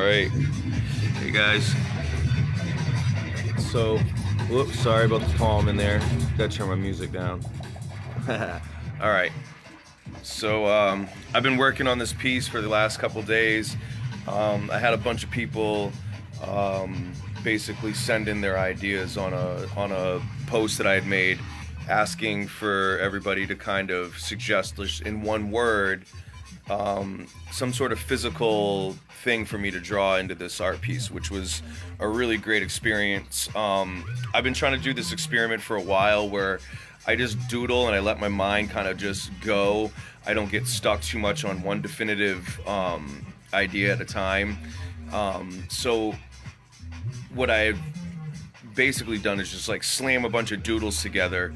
Alright. Hey guys. So, whoops, sorry about the palm in there. Gotta turn my music down. Alright. So, I've been working on this piece for the last couple days. I had a bunch of people basically send in their ideas on a post that I had made, asking for everybody to kind of suggest in one word some sort of physical thing for me to draw into this art piece, which was a really great experience. I've been trying to do this experiment for a while where I just doodle and I let my mind kind of just go. I don't get stuck too much on one definitive idea at a time. So what I've basically done is just like slam a bunch of doodles together.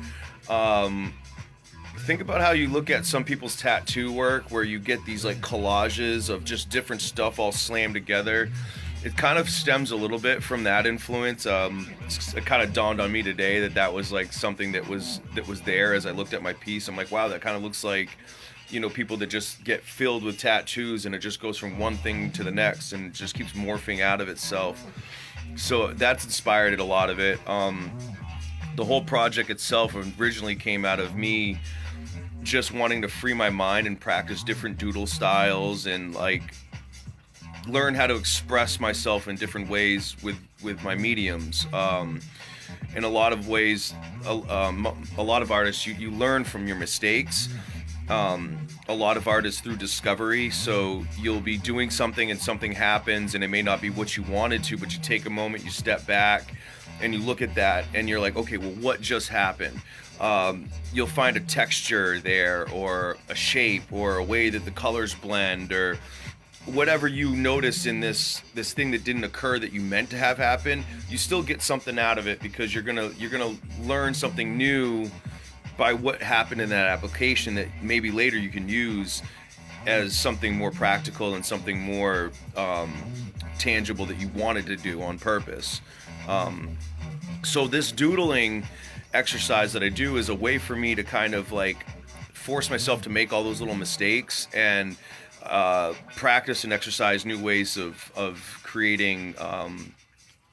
Think about how you look at some people's tattoo work where you get these like collages of just different stuff all slammed together. It kind of stems a little bit from that influence. It kind of dawned on me today that was like something that was there as I looked at my piece. I'm like, wow, that kind of looks like, you know, people that just get filled with tattoos and it just goes from one thing to the next and it just keeps morphing out of itself. So that's inspired a lot of it. The whole project itself originally came out of me just wanting to free my mind and practice different doodle styles and like learn how to express myself in different ways with my mediums. In a lot of ways, a lot of artists, you learn from your mistakes. A lot of art is through discovery, so you'll be doing something and something happens and it may not be what you wanted to, but you take a moment, you step back and you look at that and you're like, okay, well, what just happened? You'll find a texture there or a shape or a way that the colors blend or whatever you notice in this thing that didn't occur that you meant to have happen. You still get something out of it because you're gonna learn something new by what happened in that application that maybe later you can use as something more practical and something more tangible that you wanted to do on purpose. So this doodling exercise that I do is a way for me to kind of like force myself to make all those little mistakes and practice and exercise new ways of creating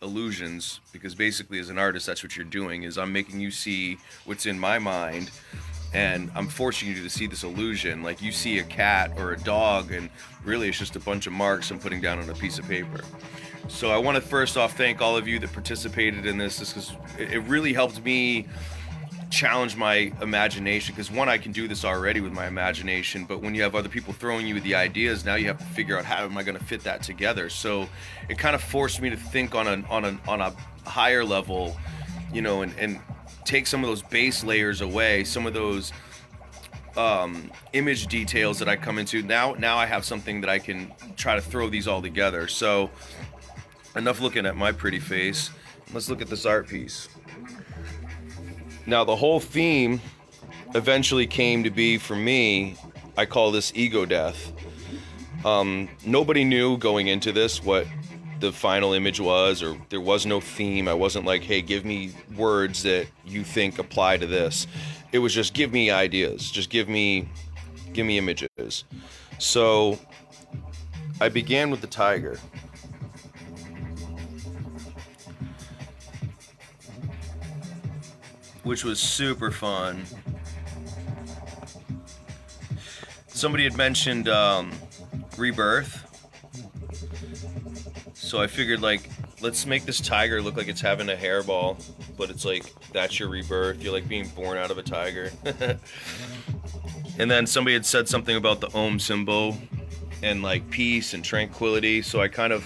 illusions, because basically as an artist that's what you're doing, is I'm making you see what's in my mind and I'm forcing you to see this illusion. Like you see a cat or a dog and really it's just a bunch of marks I'm putting down on a piece of paper. So I want to first off thank all of you that participated in this because it really helped me challenge my imagination, because one, I can do this already with my imagination, but when you have other people throwing you the ideas, now you have to figure out how am I going to fit that together. So it kind of forced me to think on a higher level, you know, and take some of those base layers away, some of those image details that I come into. Now I have something that I can try to throw these all together. So enough looking at my pretty face. Let's look at this art piece. Now the whole theme eventually came to be, for me, I call this ego death. Nobody knew going into this what the final image was, or there was no theme. I wasn't like, hey, give me words that you think apply to this. It was just give me ideas, just give me images. So I began with the tiger. Which was super fun. Somebody had mentioned rebirth. So I figured, like, let's make this tiger look like it's having a hairball, but it's like, that's your rebirth. You're like being born out of a tiger. And then somebody had said something about the Om symbol and like peace and tranquility. So I kind of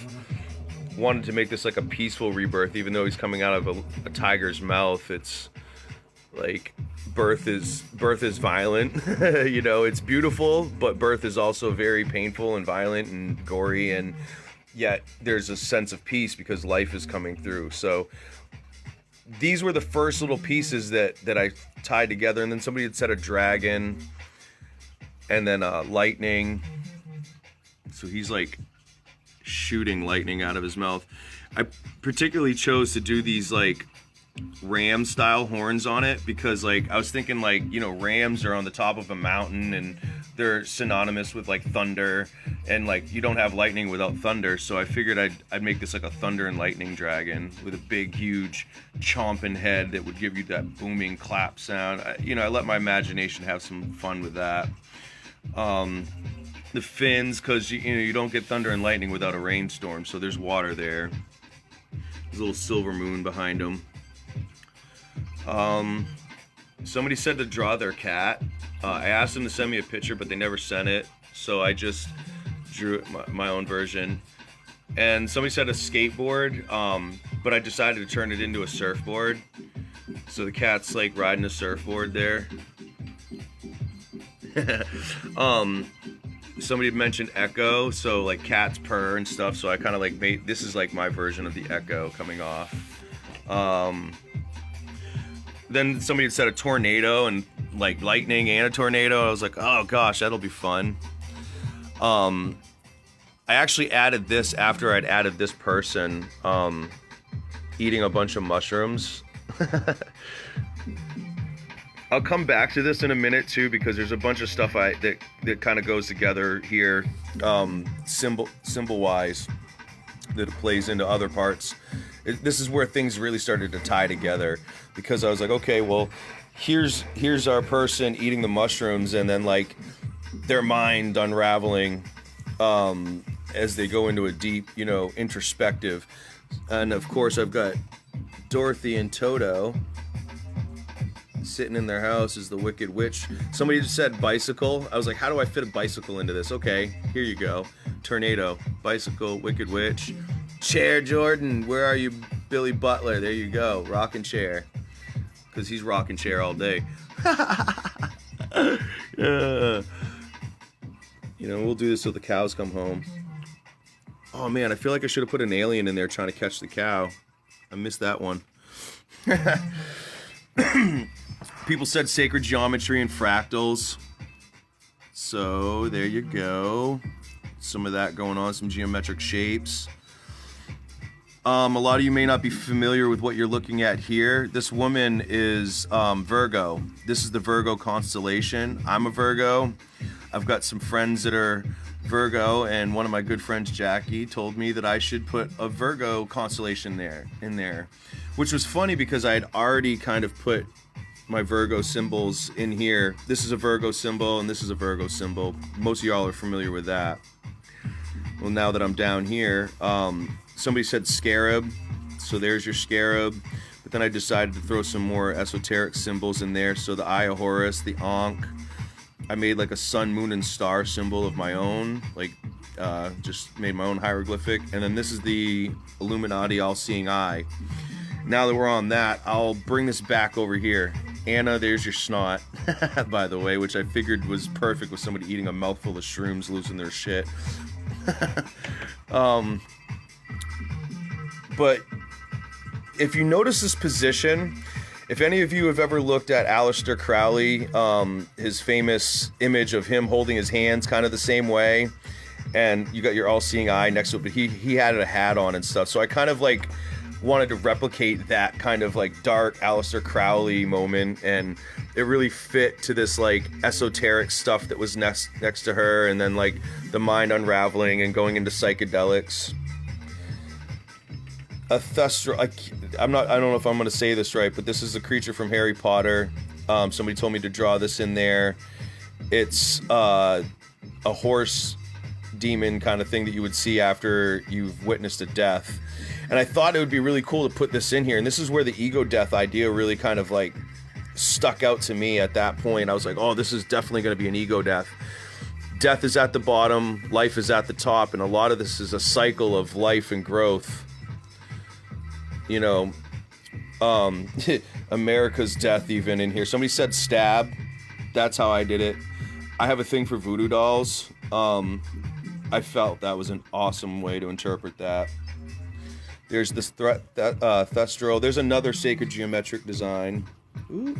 wanted to make this like a peaceful rebirth, even though he's coming out of a tiger's mouth. It's like birth is violent. You know, it's beautiful, but birth is also very painful and violent and gory, and yet there's a sense of peace because life is coming through. So these were the first little pieces that I tied together. And then somebody had said a dragon and then lightning. So he's like shooting lightning out of his mouth. I particularly chose to do these like ram style horns on it because like I was thinking like, you know, rams are on the top of a mountain and they're synonymous with like thunder, and like you don't have lightning without thunder, so I figured I'd make this like a thunder and lightning dragon with a big huge chomping head that would give you that booming clap sound. I let my imagination have some fun with that. The fins, because you don't get thunder and lightning without a rainstorm, so there's water there. There's a little silver moon behind them. Somebody said to draw their cat. I asked them to send me a picture, but they never sent it, so I just drew my own version. And somebody said a skateboard, but I decided to turn it into a surfboard. So the cat's like riding a surfboard there. Somebody mentioned echo, so like cats purr and stuff, so I kind of like made, this is like my version of the echo coming off. Then somebody said a tornado and like lightning and a tornado. I was like, oh gosh, that'll be fun. I actually added this after I'd added this person eating a bunch of mushrooms. I'll come back to this in a minute too, because there's a bunch of stuff that kind of goes together here, symbol wise, that plays into other parts. This is where things really started to tie together, because I was like, okay, well, here's our person eating the mushrooms, and then like their mind unraveling as they go into a deep, introspective. And of course, I've got Dorothy and Toto sitting in their house as the Wicked Witch. Somebody just said bicycle. I was like, how do I fit a bicycle into this? Okay, here you go. Tornado, bicycle, Wicked Witch. Chair, Jordan. Where are you, Billy Butler? There you go. Rocking chair. Because he's rocking chair all day. We'll do this till the cows come home. Oh man, I feel like I should have put an alien in there trying to catch the cow. I missed that one. People said sacred geometry and fractals. So there you go. Some of that going on, some geometric shapes. A lot of you may not be familiar with what you're looking at here. This woman is Virgo. This is the Virgo constellation. I'm a Virgo. I've got some friends that are Virgo, and one of my good friends, Jackie, told me that I should put a Virgo constellation in there, which was funny because I had already kind of put my Virgo symbols in here. This is a Virgo symbol, and this is a Virgo symbol. Most of y'all are familiar with that. Well, now that I'm down here, somebody said scarab, so there's your scarab. But then I decided to throw some more esoteric symbols in there. So the Eye of Horus, the Ankh. I made like a sun, moon, and star symbol of my own, just made my own hieroglyphic. And then this is the Illuminati all-seeing eye. Now that we're on that, I'll bring this back over here. Anna, there's your snot, by the way, which I figured was perfect with somebody eating a mouthful of shrooms, losing their shit. But if you notice this position, if any of you have ever looked at Aleister Crowley, his famous image of him holding his hands kind of the same way, and you got your all-seeing eye next to it, but he had a hat on and stuff, so I kind of like wanted to replicate that kind of like dark Aleister Crowley moment, and it really fit to this like esoteric stuff that was next to her, and then like the mind unraveling and going into psychedelics. A thestral, I don't know if I'm going to say this right, but this is a creature from Harry Potter. Somebody told me to draw this in there. It's a horse demon kind of thing that you would see after you've witnessed a death. And I thought it would be really cool to put this in here. And this is where the ego death idea really kind of like stuck out to me at that point. I was like, oh, this is definitely going to be an ego death. Death is at the bottom, life is at the top, and a lot of this is a cycle of life and growth. America's death even in here. Somebody said stab. That's how I did it. I have a thing for voodoo dolls. I felt that was an awesome way to interpret that. There's this thestral. There's another sacred geometric design. Ooh.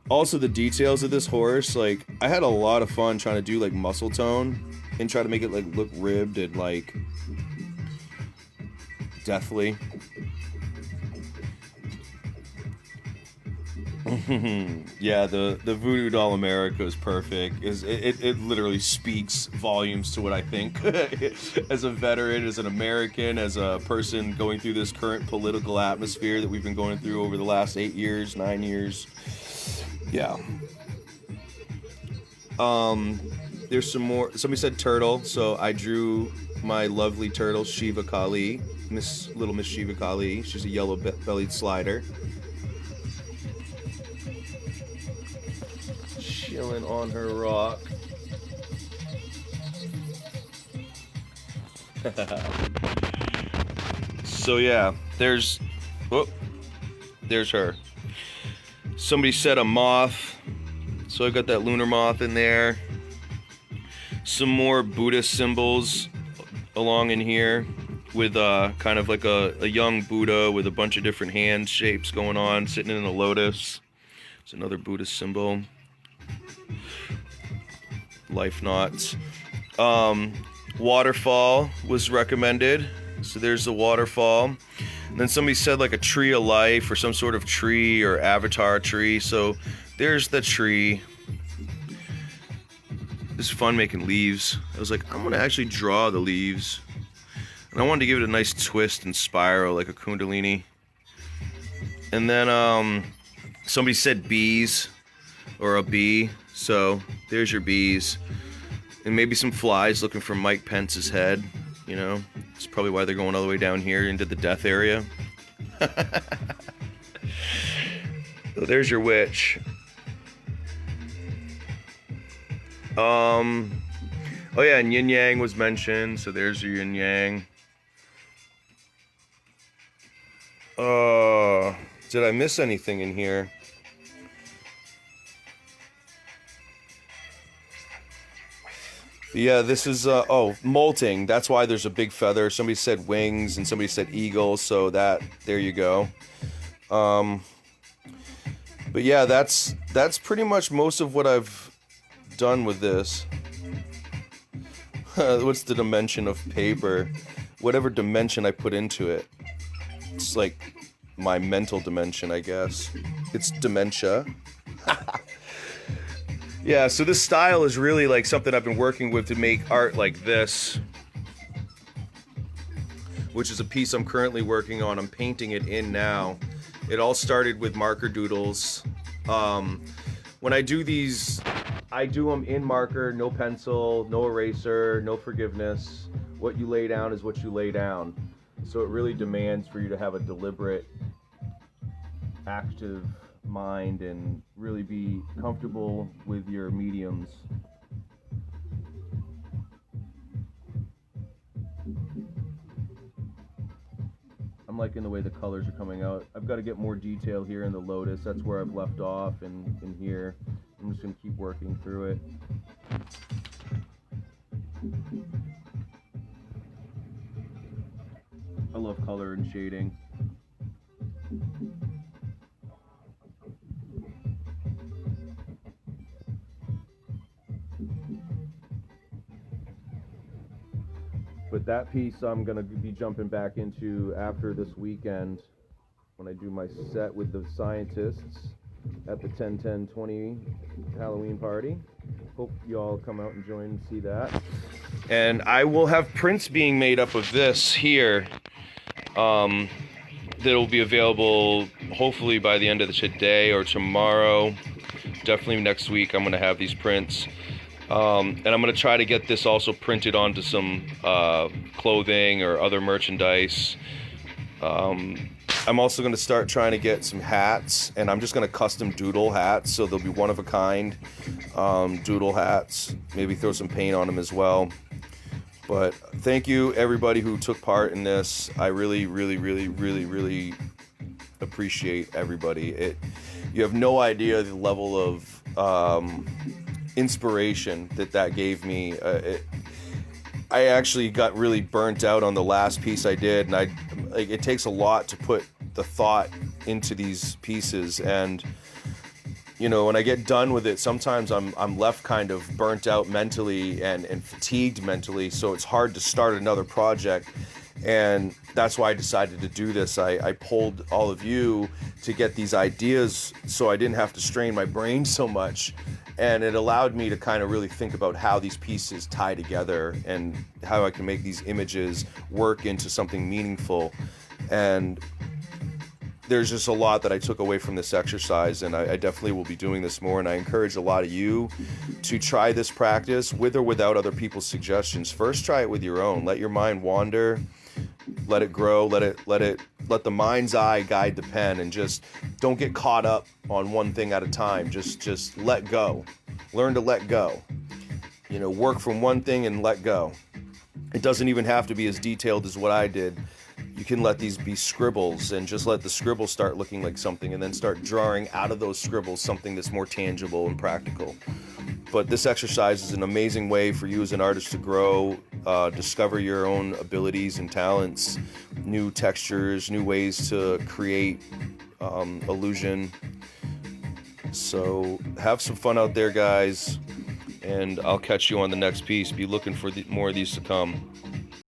Also, the details of this horse, like, I had a lot of fun trying to do like muscle tone and try to make it like look ribbed and like deathly. Yeah, the Voodoo Doll America is perfect. It literally speaks volumes to what I think as a veteran, as an American, as a person going through this current political atmosphere that we've been going through over the last 8 years, 9 years. Yeah. There's some more. Somebody said turtle, so I drew my lovely turtle, Shiva Kali, Little Miss Shiva Kali. She's a yellow-bellied slider. Chilling on her rock. So yeah, there's her. Somebody said a moth, so I got that lunar moth in there. Some more Buddhist symbols along in here with kind of like a young Buddha with a bunch of different hand shapes going on, sitting in a lotus. It's another Buddhist symbol. Life knots. Waterfall was recommended, so there's the waterfall. And then somebody said like a tree of life or some sort of tree or avatar tree, so there's the tree. It's fun making leaves. I was like, I'm gonna actually draw the leaves, and I wanted to give it a nice twist and spiral like a kundalini. And then somebody said bees or a bee, so there's your bees. And maybe some flies looking for Mike Pence's head. You know, it's probably why they're going all the way down here into the death area. So there's your witch. Oh yeah, and yin yang was mentioned, so there's your yin yang. Did I miss anything in here? Yeah, this is molting. That's why there's a big feather. Somebody said wings and somebody said eagle, so there you go. But yeah, that's pretty much most of what I've done with this. What's the dimension of paper? Whatever dimension I put into it. It's like my mental dimension, I guess. It's dementia. Yeah, so this style is really like something I've been working with to make art like this, which is a piece I'm currently working on. I'm painting it in now. It all started with marker doodles. When I do these, I do them in marker, no pencil, no eraser, no forgiveness. What you lay down is what you lay down. So it really demands for you to have a deliberate, active mind and really be comfortable with your mediums. I'm liking the way the colors are coming out. I've got to get more detail here in the lotus. That's where I've left off, and in here I'm just going to keep working through it. I love color and shading. But that piece I'm going to be jumping back into after this weekend when I do my set with the scientists at the 10-10-20 Halloween party. Hope you all come out and join and see that. And I will have prints being made up of this here that'll be available hopefully by the end of today or tomorrow. Definitely next week I'm going to have these prints. And I'm going to try to get this also printed onto some clothing or other merchandise. I'm also going to start trying to get some hats, and I'm just going to custom doodle hats, so they'll be one of a kind doodle hats. Maybe throw some paint on them as well. But thank you everybody who took part in this. I really, really, really, really, really appreciate everybody. You have no idea the level of inspiration that gave me. I actually got really burnt out on the last piece I did, and it takes a lot to put the thought into these pieces, and you know, when I get done with it, sometimes I'm left kind of burnt out mentally and fatigued mentally, so it's hard to start another project. And that's why I decided to do this. I pulled all of you to get these ideas so I didn't have to strain my brain so much. And it allowed me to kind of really think about how these pieces tie together and how I can make these images work into something meaningful. And there's just a lot that I took away from this exercise, and I definitely will be doing this more. And I encourage a lot of you to try this practice with or without other people's suggestions. First, try it with your own. Let your mind wander. Let it grow. Let the mind's eye guide the pen, and just don't get caught up on one thing at a time. Just let go. Learn to let go. Work from one thing and let go. It doesn't even have to be as detailed as what I did. You can let these be scribbles, and just let the scribbles start looking like something, and then start drawing out of those scribbles something that's more tangible and practical. But this exercise is an amazing way for you as an artist to grow, discover your own abilities and talents, new textures, new ways to create illusion. So have some fun out there, guys, and I'll catch you on the next piece. Be looking for more of these to come.